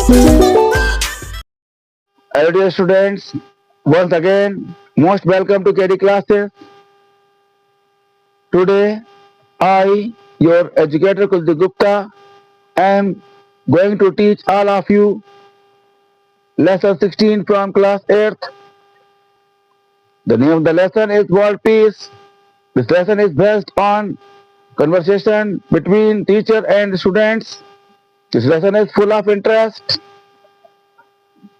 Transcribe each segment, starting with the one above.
Hello dear students, once again most welcome to KD classes. Today I, your educator Kuldeep Gupta, am going to teach all of you lesson 16 from class 8th. The name of the lesson is World Peace. This lesson is based on conversation between teacher and students. This lesson is full of interest.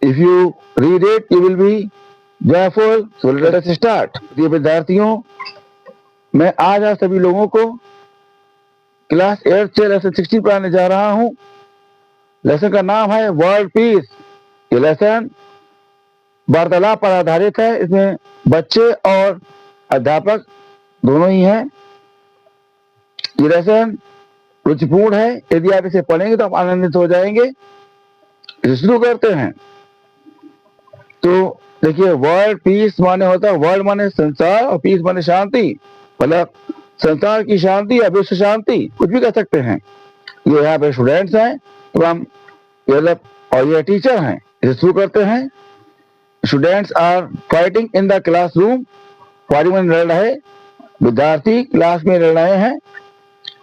If you read it, you will be joyful. So let us start. प्रिय विद्यार्थियों, मैं आज आप सभी लोगों को class 8 से lesson 16 पढ़ाने जा रहा हूँ। लेसन का नाम है वर्ल्ड पीस। ये लेसन वार्तालाप पर आधारित है। इसमें बच्चे और अध्यापक दोनों ही हैं। ये लेसन रुचिपूर्ण है। यदि आप इसे पढ़ेंगे तो आप आनंदित हो जाएंगे। इसे शुरू करते हैं। तो देखिए, वर्ल्ड पीस माने होता है, वर्ल्ड माने संसार और पीस माने शांति। मतलब संसार की शांति या विश्व शांति, कुछ भी कह सकते हैं। ये यहाँ पे स्टूडेंट्स हैं, तो हम और ये टीचर हैं। इसे शुरू करते हैं। Students are fighting in the classroom. Fighting में लड़ रहे, विद्यार्थी क्लास में लड़ रहे हैं।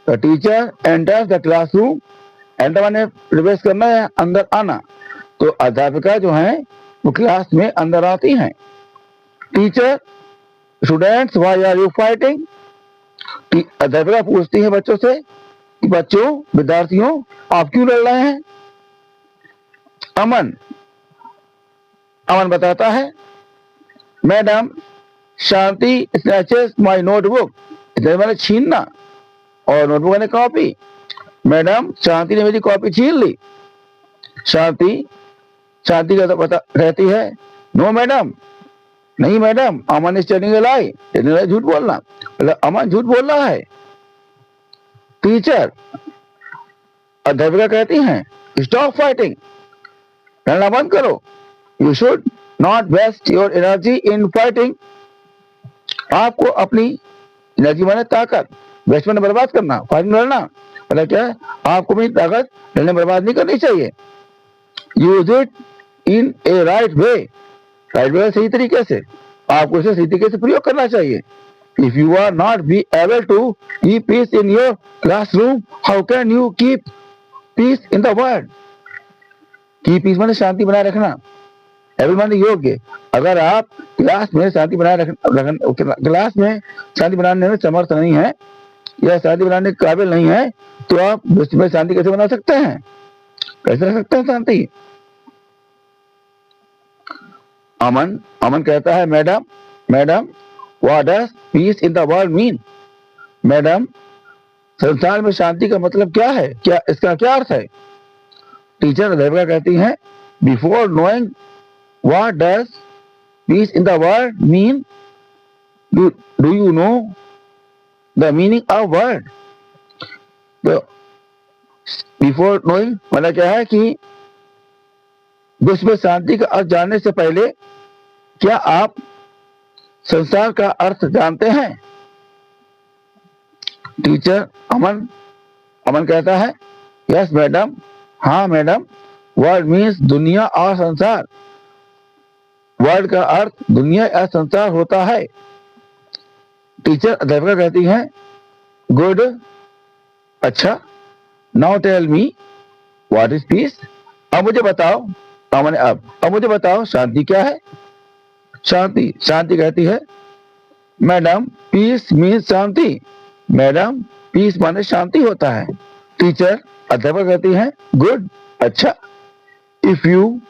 The teacher enters the classroom. Enter माने प्रवेश करना है, अंदर आना। तो अध्यापिका जो है वो क्लास में अंदर आती हैं। Teacher, students why are you fighting? अध्यापिका पूछती है बच्चों से कि बच्चों, विद्यार्थियों, आप क्यों लड़ रहे हैं? अमन बताता है, madam Shanti snatches my notebook. इधर मैंने छीनना और नोटबुक मैंने कॉपी। मैडम शांति ने मेरी कॉपी छीन ली। शांति का तो पता रहती है, नो मैडम, नहीं madam, Aman is telling a lie. झूठ बोलना, मतलब अमन झूठ बोल रहा है। टीचर, अध्यापिका कहती हैं, स्टॉप फाइटिंग, लड़ना बंद करो। You should not waste your energy in fighting. आपको अपनी एनर्जी माने ताकत, वेस्ट माने बर्बाद करना, फाइटिंग लड़ना मतलब क्या है, आपको अपनी ताकत लड़ने बर्बाद नहीं करनी चाहिए। Use it in A right way. Right way सही तरीके से, आपको इसे सही तरीके से प्रयोग करना चाहिए। If you are not be able to keep peace in your classroom, how can you keep peace in the world? Keep peace माने शांति बनाए रखना, एबल माने योग्य। अगर आप क्लास में शांति बनाए क्लास में शांति बनाने में समर्थ नहीं है या शांति बनाने के काबिल नहीं है, तो आप विश्व में शांति कैसे बना सकते हैं? कैसे रख सकते हैं शांति? अमन कहता है, madam what does peace in the world mean? Madam, संसार में शांति का मतलब क्या है? क्या इसका क्या अर्थ है? टीचर अध्यापिका कहती है, before knowing what does peace in the world mean, do you know the meaning of word? Before knowing मतलब क्या है कि विश्व में शांति का अर्थ जानने से पहले क्या आप संसार का अर्थ जानते हैं? टीचर अमन कहता है, यस मैडम, हाँ मैडम, वर्ल्ड मीन्स दुनिया और संसार। वर्ल्ड का अर्थ दुनिया या संसार होता है। टीचर अध्यापिका कहती है, गुड, अच्छा, now tell me what is peace? अब मुझे बताओ, अब मुझे बताओ शांति क्या है? शांति कहती है, मैडम पीस मीन्स शांति। मैडम, पीस माने शांति होता है। टीचर अध्यापक कहती है, गुड, अच्छा, if you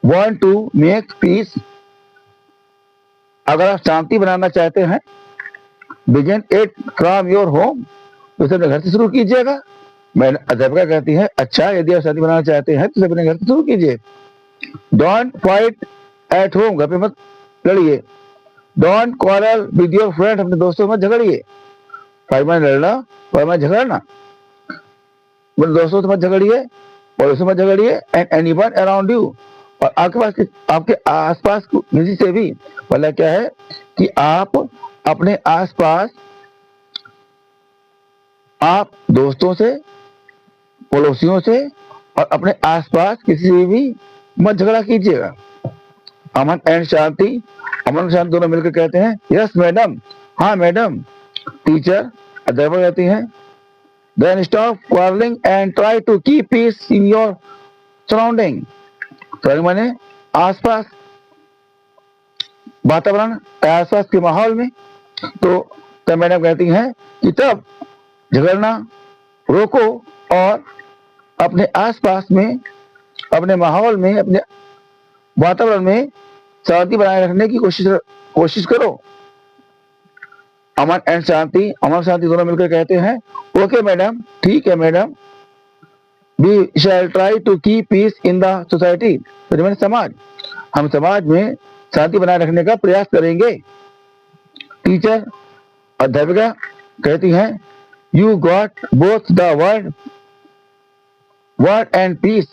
want to make peace, अगर आप शांति बनाना चाहते हैं, begin it from your home, तो इसे अपने घर से शुरू कीजिएगा। अध्यापिका कहती है, अच्छा, यदि आप शांति बनाना चाहते हैं तो इसे अपने घर से शुरू कीजिए। डोंट फाइट एट होम, घर पे मत लड़िए। Don't quarrel with your friend, अपने दोस्तों में झगड़िए। फाइट माने लड़ना, फाइट माने झगड़ना, अपने दोस्तों से मत झगड़िए, पड़ोसी मत झगड़िए। एंड एनीवन अराउंड यू, और आपके आसपास किसी से भी। मतलब क्या है कि आप अपने आसपास, आप दोस्तों से, पड़ोसियों से और अपने आसपास किसी से भी मत झगड़ा कीजिएगा। अमन एंड शांति, अमन और शांति दोनों मिलकर कहते हैं यस मैडम, हाँ मैडम। टीचर अध्यापक कहती हैं then stop quarrelling and try to keep peace in your surrounding. तो माने आसपास वातावरण, आसपास के माहौल में। तो तब मैडम कहती हैं कि तब झगड़ना रोको और अपने आसपास में, अपने माहौल में, अपने वातावरण में शांति बनाए रखने की कोशिश करो। अमन एंड शांति, अमन शांति दोनों मिलकर कहते हैं ओके मैडम, ठीक है madam. We shall try to keep peace in the society, समाज, हम समाज में शांति बनाए रखने का प्रयास करेंगे। टीचर अध्यापिका कहती हैं you got both the word and peace.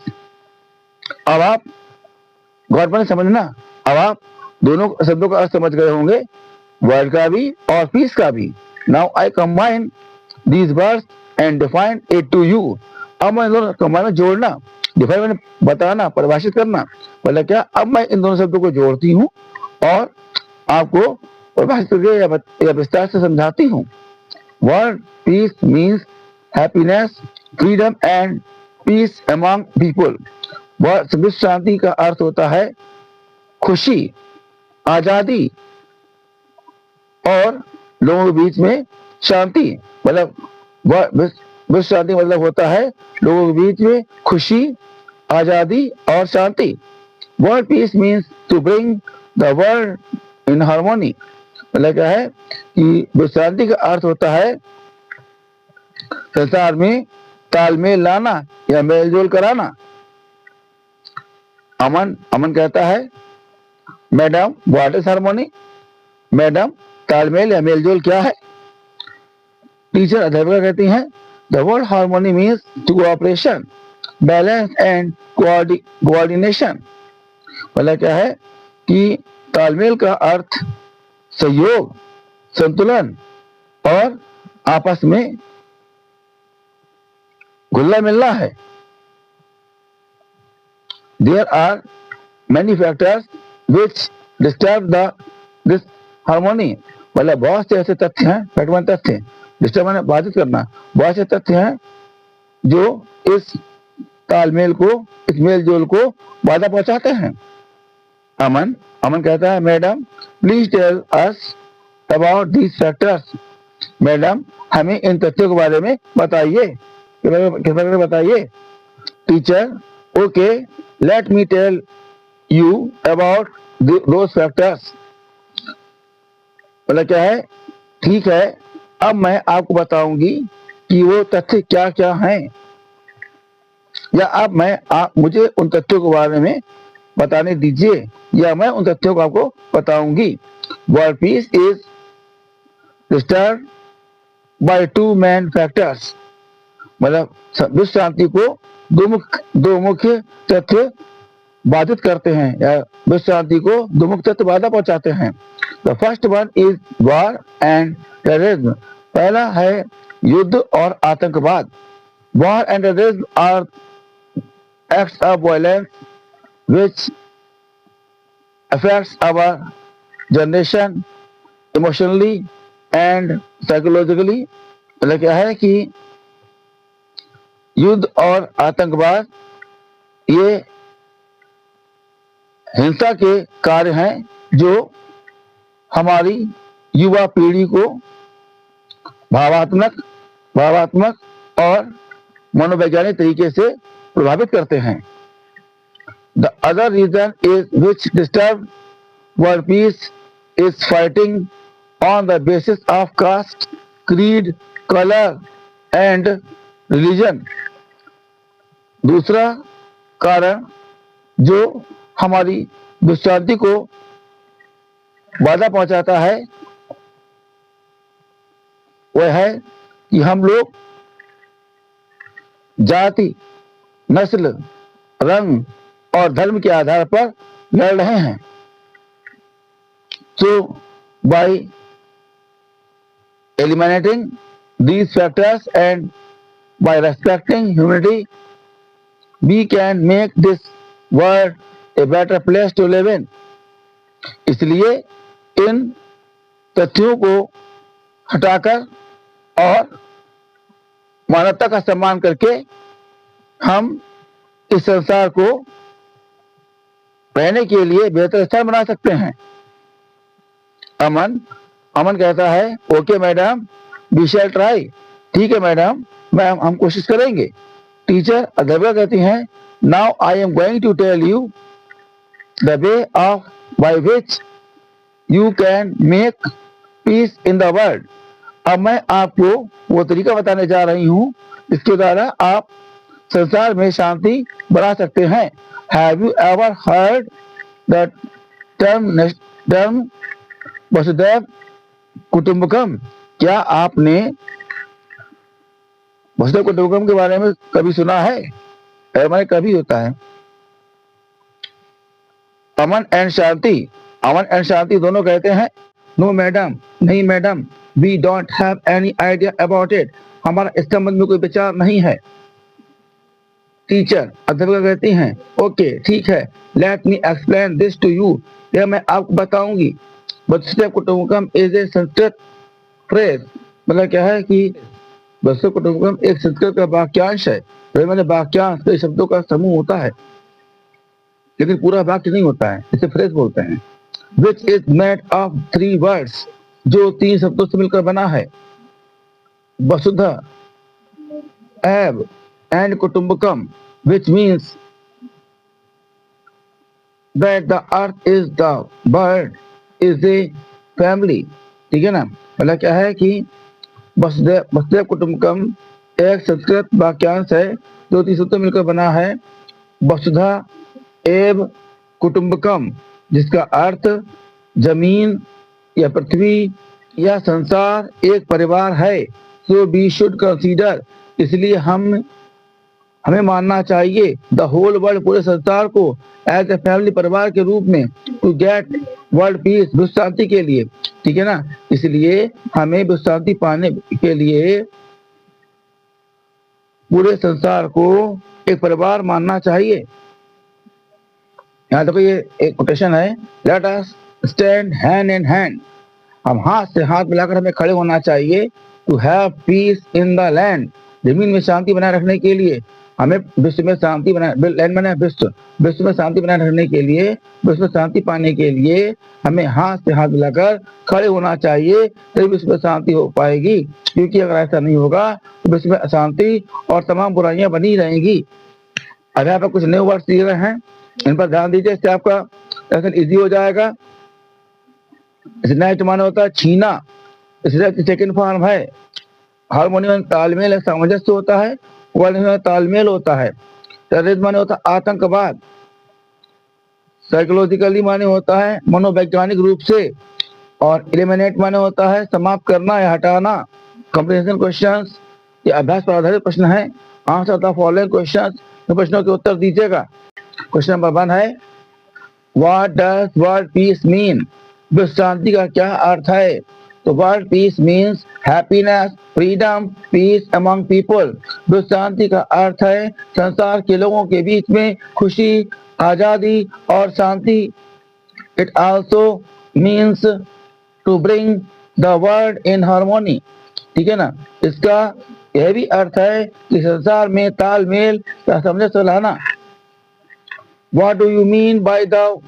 अब आप गॉड पर समझना, अब आप दोनों शब्दों का अर्थ समझ गए होंगे, वर्ड का भी और पीस का भी। Now I combine these words and define it to you. अब मैं इन दोनों कंबाइन में जोड़ना, डिफाइन मैंने बताना, परिभाषित करना, मतलब क्या, अब मैं इन दोनों शब्दों को जोड़ती हूँ और आपको परिभाषित करके या विस्तार से समझाती हूँ। Word peace means happiness, freedom and peace among people. विश्व शांति का अर्थ होता है खुशी, आजादी और लोगों के बीच में शांति। मतलब विश्व शांति मतलब होता है लोगों के बीच में खुशी, आजादी और शांति। World peace means to bring the world in harmony. मतलब क्या है कि विश्व शांति का अर्थ होता है संसार में तालमेल लाना या मेलजोल कराना। अमन कहता है madam what is harmony, madam तालमेल या मेलजोल क्या है। टीचर अध्यापिका कहती हैं the word harmony means cooperation, balance and coordination. मतलब क्या है कि तालमेल का अर्थ सहयोग, संतुलन और आपस में घुलना मिलना है। There are many factors which disturb this harmony। मतलब बहुत से ऐसे तथ्य हैं, फैक्टर तथ्य, डिस्टर्ब माने बाधित करना, बहुत से तथ्य हैं जो इस तालमेल को, इस मेलजोल को बाधा पहुंचाते हैं। अमन कहता है madam please tell us about these factors. Madam हमें इन तथ्यों के बारे में बताइए, किस बारे में बताइए। Teacher okay let me tell you about those factors। मतलब क्या है, ठीक है अब मैं आपको बताऊंगी कि वो तथ्य क्या क्या हैं, या अब मुझे उन तथ्यों के बारे में बताने दीजिए, या मैं उन तथ्यों को आपको बताऊंगी। World peace is disturbed by two main factors. मतलब विश्व शांति को दो मुख्य तथ्य बाधित करते हैं, या विश्व शांति को दो मुख्य तथ्य बाधा पहुंचाते हैं। The first one is war and terrorism. पहला है युद्ध और आतंकवाद। War and terrorism are acts of violence which affects our generation emotionally and psychologically. मतलब क्या है कि युद्ध और आतंकवाद ये हिंसा के कार्य हैं जो हमारी युवा पीढ़ी को भावात्मक और मनोवैज्ञानिक तरीके से प्रभावित करते हैं। The other reason is which disturb world peace is fighting on the basis of caste, creed, colour and religion. दूसरा कारण जो हमारी विश्व शांति को बाधा पहुंचाता है वह है कि हम लोग जाति, नस्ल, रंग और धर्म के आधार पर लड़ रहे हैं। So by eliminating these factors and by respecting humanity, we can make this world a better place to live in. इसलिए इन तथ्यों को हटाकर और मानवता का सम्मान करके हम इस संसार को रहने के लिए बेहतर स्थान बना सकते हैं। अमन कहता है okay madam, we shall try. ठीक है मैडम, हम कोशिश करेंगे। टीचर अध्यापिका कहती हैं now I am going to tell you the way of by which you can make peace in the world. अब मैं आपको वो तरीका बताने जा रही हूँ जिसके द्वारा आप संसार में शांति बना सकते हैं। Have you ever heard the term वसुधैव कुटुंबकम? क्या आपने वसुधैव कुटुंबकम के बारे में कभी सुना है? मैंने कभी होता है। अमन एंड शांति दोनों कहते हैं नो मैडम, नहीं madam, we don't have any idea about it. हमारा इस संबंध में कोई विचार नहीं है। टीचर अध्यापिका कहती हैं ओके ठीक है, let me explain this to you. यह मैं आपको बताऊंगी। Vasudhaiva Kutumbakam is a Sanskrit phrase. मतलब क्या है कि वसुधैव कुटुंबकम एक संस्कृत का वाक्यांश है। मैंने वाक्यांश कई शब्दों का समूह होता है लेकिन पूरा वाक्य नहीं होता है, इसे फ्रेज बोलते हैं। Which is made of 3 words, जो 3 शब्दों से मिलकर बना है। वसुधा, एव and कुटुंबकम, which means that the earth is the bird is a family। ठीक है ना? मतलब क्या है कि वसुधैव कुटुंबकम एक संस्कृत वाक्यांश है जो 3 सूत्रों मिलकर बना है। वसुधा एव कुटुंबकम, जिसका अर्थ जमीन या पृथ्वी या संसार एक परिवार है। सो वी शुड कंसीडर, इसलिए हमें मानना चाहिए द होल वर्ल्ड, पूरे संसार को एज ए फैमिली, परिवार के रूप में। टू गेट वर्ल्ड पीस, विश्व शांति के लिए। ठीक है ना? इसलिए हमें विश्व शांति पाने के लिए पूरे संसार को एक परिवार मानना चाहिए। यहाँ देखो ये एक कोटेशन है, let us stand hand in hand. हम हाथ से हाथ मिलाकर हमें खड़े होना चाहिए। To have peace in the land, जमीन में शांति बनाए रखने के लिए हमें विश्व में शांति बनाए, लैंड में विश्व में शांति बनाए रखने के लिए, विश्व में शांति पाने के लिए हमें हाथ से हाथ मिलाकर खड़े होना चाहिए, तभी विश्व में शांति हो पाएगी। क्योंकि अगर ऐसा नहीं होगा तो विश्व में अशांति और तमाम बुराइयां बनी रहेंगी। अब यहाँ पर कुछ नए वर्ड सीख रहे हैं, इन पर ध्यान दीजिए, इससे आपका लेसन इजी हो जाएगा। नेक्स्ट माने होता है छीना, इसका सेकंड फॉर्म है हार्मोनियम, तालमेल, सामंजस्य होता है। वर्ड में तालमेल होता है। टेररिज्म माने होता है आतंकवाद। साइकोलॉजिकली माने होता है मनोवैज्ञानिक रूप से। और एलिमिनेट माने होता है समाप्त करना या हटाना। कॉम्प्रिहेंशन क्वेश्चंस, ये अभ्यास पर आधारित प्रश्न है। आंसर द फॉलोइंग क्वेश्चंस, तो प्रश्नों के उत्तर दीजिएगा। क्वेश्चन नंबर 1 है what does world peace mean? विश्व शांति का क्या अर्थ है? तो world peace means happiness, freedom, peace among people. विश्व शांति का अर्थ है संसार के लोगों के बीच में खुशी, आजादी और शांति। It also means to bring the world in harmony. ठीक है ना? इसका यह भी अर्थ है कि संसार में तालमेल या सामंजस्य लाना। What do you mean by the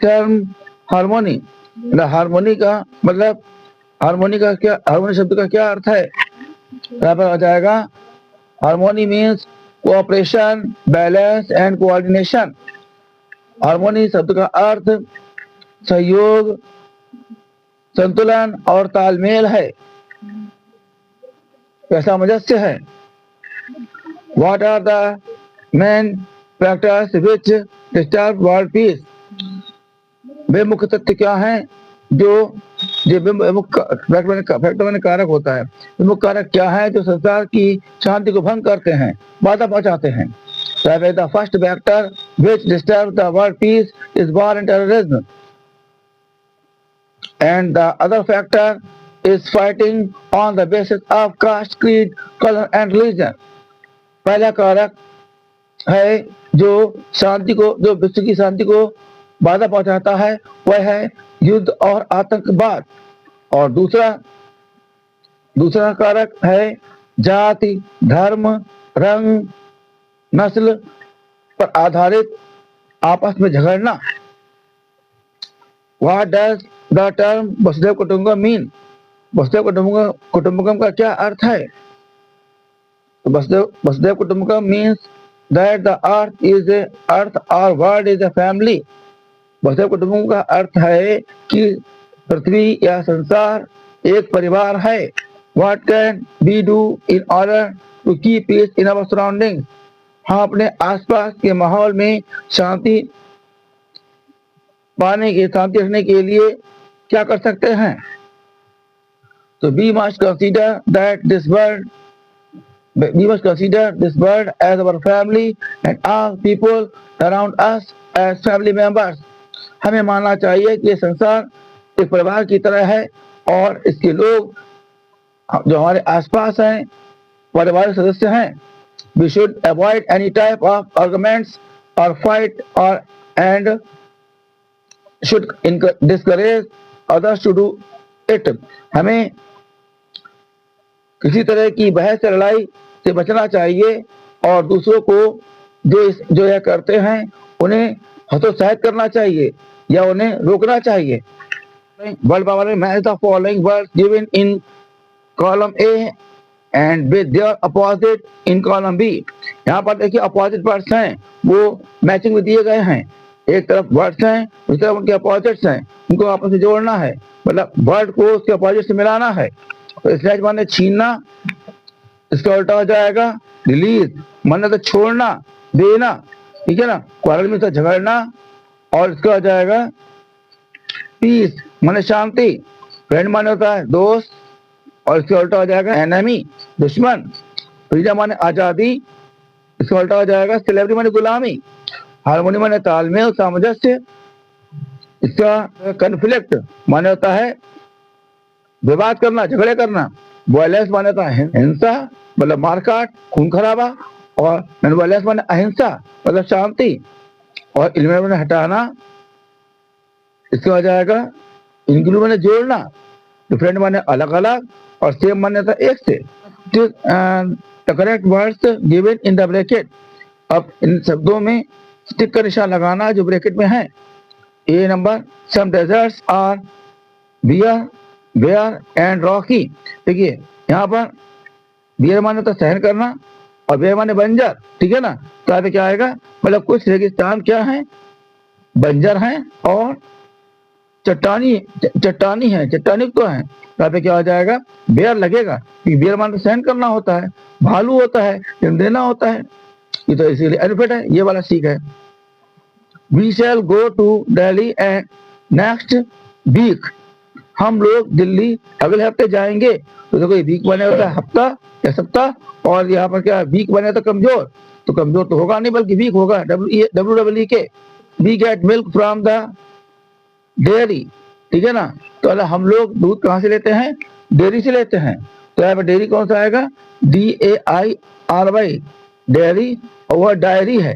term harmony? Harmony का मतलब हार्मोनी शब्द का क्या अर्थ है? यहाँ पर आ जाएगा harmony means cooperation, balance and coordination. Harmony शब्द का अर्थ सहयोग, संतुलन और तालमेल है, सामंजस्य है। What are the main factors which disturb world peace? वे मुख्य तथ्य क्या हैं जो फैक्टर मैंने कारक होता है। मुख्य कारक क्या है जो संसार की शांति को भंग करते हैं, बाधा पहुंचाते हैं। The first factor which disturbs the world peace is war and terrorism, and the other factor is fighting on the basis of caste, creed, color and religion. पहला कारक है जो जो विश्व की शांति को बाधा पहुंचाता है, वह है युद्ध और आतंकवाद। और दूसरा कारक है जाति, धर्म, रंग, नस्ल पर आधारित आपस में झगड़ना। What does the term वसुधैव कुटुंबकम मीन? वसुधैव कुटुंबकम का क्या अर्थ है? वसुधैव कुटुंबकम means that the earth or world is a family. वसुधैव कुटुंबकम का अर्थ है कि पृथ्वी या संसार एक परिवार है। What can we do in order to keep peace in our surroundings? हम अपने आसपास के माहौल में शांति रखने के लिए क्या कर सकते हैं? तो we must consider this world as our family and all people around us as family members. हमें मानना चाहिए कि ये संसार एक परिवार की तरह है और इसके लोग जो हमारे आसपास हैं परिवार सदस्य हैं। We should avoid any type of arguments or fight and should discourage others to do it. हमें किसी तरह की बहस या लड़ाई से बचना चाहिए और दूसरों को जो यह करते हैं उन्हें हतोत्साहित करना चाहिए या उन्हें रोकना चाहिए। वर्ड पावर में match the following words given in column A and with their opposite in column B. यहाँ पर देखिए अपोजिट वर्ड्स हैं वो मैचिंग में दिए गए हैं। एक तरफ वर्ड्स हैं दूसरी तरफ उनके अपोजिट्स हैं, उनको आपस में जोड़ना है, मतलब वर्ड को उसके अपोजिट से मिलाना है। तो स्नैच माने छीनना, इसका उल्टा हो जाएगा रिलीज माने तो छोड़ना देना, ठीक है ना। क्वारल में तो झगड़ना और इसका हो जाएगा पीस माने शांति। फ्रेंड माने होता है दोस्त और इसका उल्टा हो जाएगा एनिमी दुश्मन। फ्रीडम माने आजादी, इसका उल्टा हो जाएगा स्लेवरी माने गुलामी। हार्मोनी माने तालमेल सामंजस्य, इसका कन्फ्लिक्ट माने होता है विवाद करना झगड़े करना। वायलेंस माने होता है हिंसा मतलब मारकाट खून खराबा और नॉन वायलेंस माने अहिंसा मतलब शांति। और एलिमिनेट माने हटाना, इसका हो जाएगा इंक्लूड माने जोड़ना, डिफरेंट माने अलग अलग और सेम माने होता है एक से। The correct words given in the bracket. अब इन शब्दों में स्टिक का निशान लगाना जो ब्रैकेट में है। A number some deserts are bare and rocky. देखिए यहाँ पर बियर माने तो सहन करना और बेयर माने बंजर, ठीक है ना। तो यहाँ पे क्या आएगा मतलब कुछ रेगिस्तान क्या है बंजर हैं और चट्टानी है चट्टानी तो है। यहाँ पे क्या हो जाएगा बेयर लगेगा क्योंकि बेयर माने सहन करना होता है, भालू होता है देना होता है, ये तो इसीलिए अल्फाबेट है। ये वाला सीख है। We shall go to Delhi and next week. हम लोग दिल्ली अगले हफ्ते जाएंगे। तो देखो ये वीक बने होता है हफ्ता या सप्ताह और यहाँ पर क्या वीक बने होता है कमजोर। तो कमजोर तो होगा नहीं बल्कि वीक होगा WEE के। We get milk from the dairy, ठीक है ना। तो अगर हम लोग दूध कहाँ से लेते हैं डेयरी से लेते हैं। तो यहाँ पर डेयरी कौन सा आएगा DAIRY डेयरी और वह डायरी है,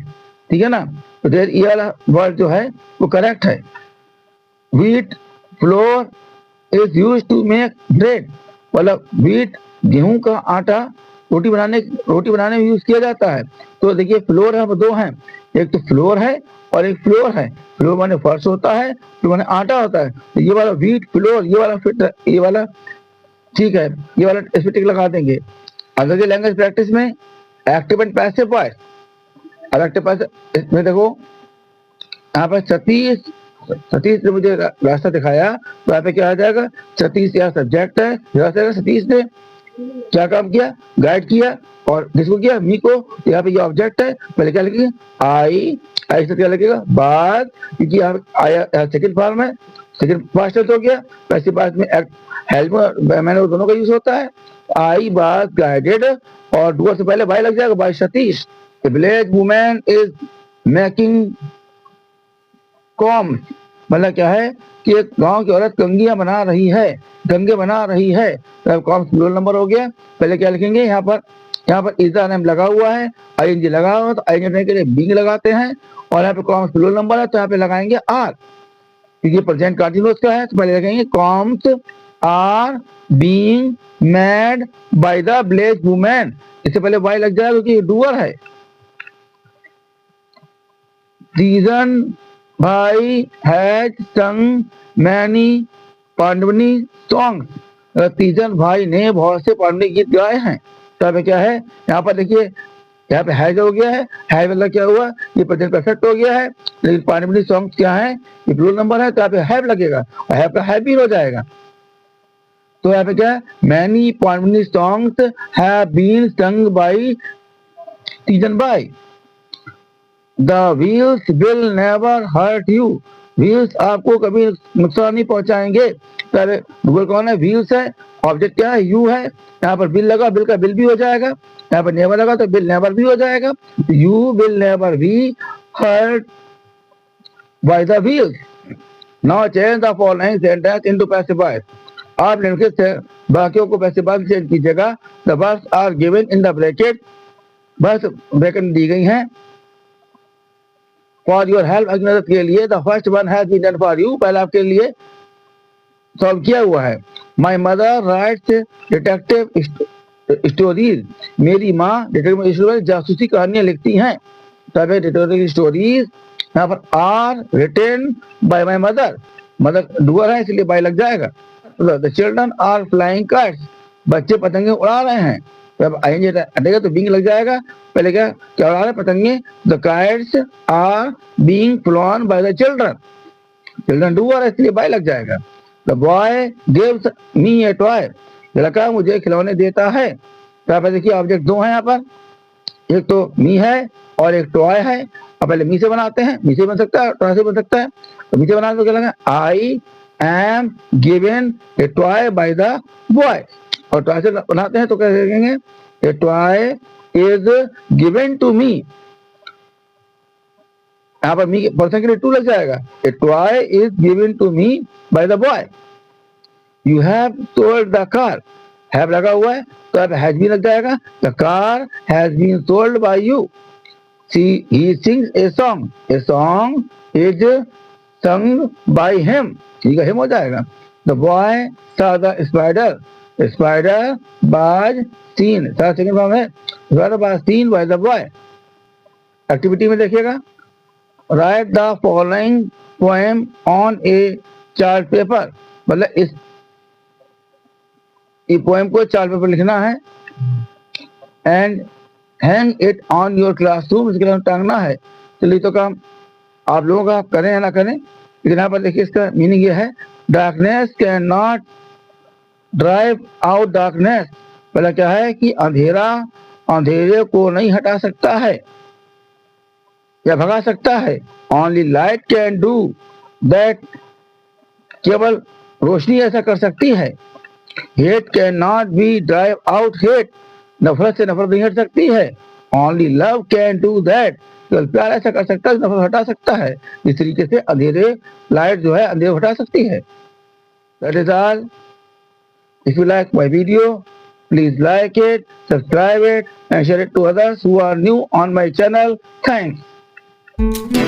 ठीक है ना। तो डेयरी ये वाला वर्ड जो है वो करेक्ट है। Wheat flour is used to make bread मतलब व्हीट गेहूं का आटा रोटी बनाने में यूज किया जाता है। तो देखिए फ्लोर है दो हैं, एक तो फ्लोर है और एक फ्लोर है। फ्लोर माने फर्श होता है, फ्लोर माने आटा होता है। तो ये वाला व्हीट फ्लोर ये वाला ठीक है, ये वाला स्पेटिक लगा देंगे। अगर के लैंग्वेज प्रैक्टिस में एक्टिव एंड पैसिव वॉइस। अब एक्टिव पैसिव इसमें देखो यहाँ पर सतीश ने मुझे रास्ता दिखाया। तो यहाँ पे क्या आ जाएगा सतीश यहाँ सब्जेक्ट है। सतीश ने क्या काम किया गाइड किया और किसको किया मी को। यहाँ पे ये ऑब्जेक्ट है पहले क्या लगेगा आई से क्या लगेगा बाद क्योंकि यहाँ आया सेकंड फॉर्म है सेकंड पास्ट हो गया। पैसिव पास्ट में हेल्प मैंने दोनों का यूज होता है। आई बात गाइडेड और डूअर से पहले बाय लग जाएगा by Satish. A village woman is making combs मतलब क्या है कि एक गांव की औरत कंघियां बना रही है। दंगे बना रही है। तो कॉम्स प्लूरल नंबर हो गया। पहले क्या लिखेंगे, यहाँ पर इज द नेम लगा हुआ है, आईएनजी लगा हुआ है, तो आईएनजी के लिए बीइंग लगाते हैं, और यहाँ पे कॉम्स प्लूरल नंबर है तो यहाँ पे लगाएंगे आर, क्योंकि प्रेजेंट कंटीन्यूअस का है। तो पहले लिखेंगे combs are being made by the blaze women. इससे पहले वाई लग जाएगा क्योंकि डूअर है। तीजन भाई हैज संग मैनी पांडवनी सॉन्ग। तीजन भाई ने बहुत से पांडवी गीत गाए हैं। तो क्या है, यहाँ पर देखिए, यहाँ पे हैज हो गया है, हैज मतलब क्या हुआ, ये प्रेजेंट परफेक्ट हो गया है, लेकिन पांडवनी सॉन्ग क्या है, ये प्लूरल नंबर है, तो यहाँ पे हैव लगेगा, और हैव का हैव भी हो जाएगा। तो यहाँ पे क्या है, many Pandavani songs have been sung by Teejan Bai. The wheels will never hurt you. Wheels आपको कभी नुकसान नहीं पहुंचाएंगे। गूगल कौन है, व्हील्स है, ऑब्जेक्ट क्या है, यू है, यहाँ पर बिल लगा, बिल का बिल भी हो जाएगा, यहाँ पर नेवर लगा तो बिल नेवर भी हो जाएगा। You will never be hurt by the wheels. Now change the following sentence into passive voice. आप निम्नलिखित वाक्यों को पैसिव वॉइस में चेंज कीजिएगा। The words are given in the bracket. बस ब्रैकेट दी गई हैं फॉर योर हेल्प, आपकी मदद के लिए। The first one has been done for you, पहले आपके लिए सॉल्व किया हुआ है। My mother writes detective stories. मेरी माँ डिटेक्टिव स्टोरीज जासूसी कहानियां लिखती हैं। तब डिटेक्टिव स्टोरीज यहाँ पर are written by my mother. Mother doer है इसलिए बाय लग जाएगा। The children are flying kites. बच्चे पतंगे उड़ा रहे हैं। जब आएंगे हटेगा तो बीइंग लग जाएगा। पहले क्या क्या उड़ा रहे पतंगे, the kites are being flown by the children. Children doer है इसलिए बाय लग जाएगा। The boy gives me a toy. लड़का मुझे खिलौने देता है। तो यहाँ पर देखिए ऑब्जेक्ट दो हैं यहाँ पर, एक तो मी है और एक टॉय है। अब पहले मी से बनाते हैं, मी से बन सकता है, टॉय से बन सकता है। तो मी से बनाते तो क्या लगा, I am given a toy by the boy. और टॉय से बनाते हैं तो क्या कहेंगे, a toy is given to me. यहाँ पर मी पर्सन के लिए टू लग जाएगा। A toy is given to me by the boy. You have sold the car. Have लगा हुआ है तो अब हैज भी लग जाएगा। The car has been sold by you. He sings a song. A song is sung by him. ठीक है, हिम हो जाएगा। The boy saw the spider. The spider was seen. Second form है, spider was seen by the boy. Activity में देखिएगा, right the following poem on A chart paper. मतलब इस poem को चार्ट पेपर लिखना है and hang it on your classroom. इसके लिए टांगना है। चलिए तो काम आप लोगों का करें या ना करें, लेकिन यहाँ पर देखिए इसका मीनिंग ये है, darkness can not drive out darkness. पहले क्या है कि अंधेरा अंधेरे को नहीं हटा सकता है या भगा सकता है। Only light can do that. केवल रोशनी ऐसा कर सकती है। Hate can not be drive out hate. नफरत से नफरत नहीं हट सकती है। Only love can do that. केवल प्यार ऐसा कर सकता है, नफरत हटा सकता है। इस तरीके से अंधेरे लाइट जो है अंधेरे हटा सकती है। That is all. If you like my video, please like it, subscribe it and share it to others who are new on my channel. Thanks.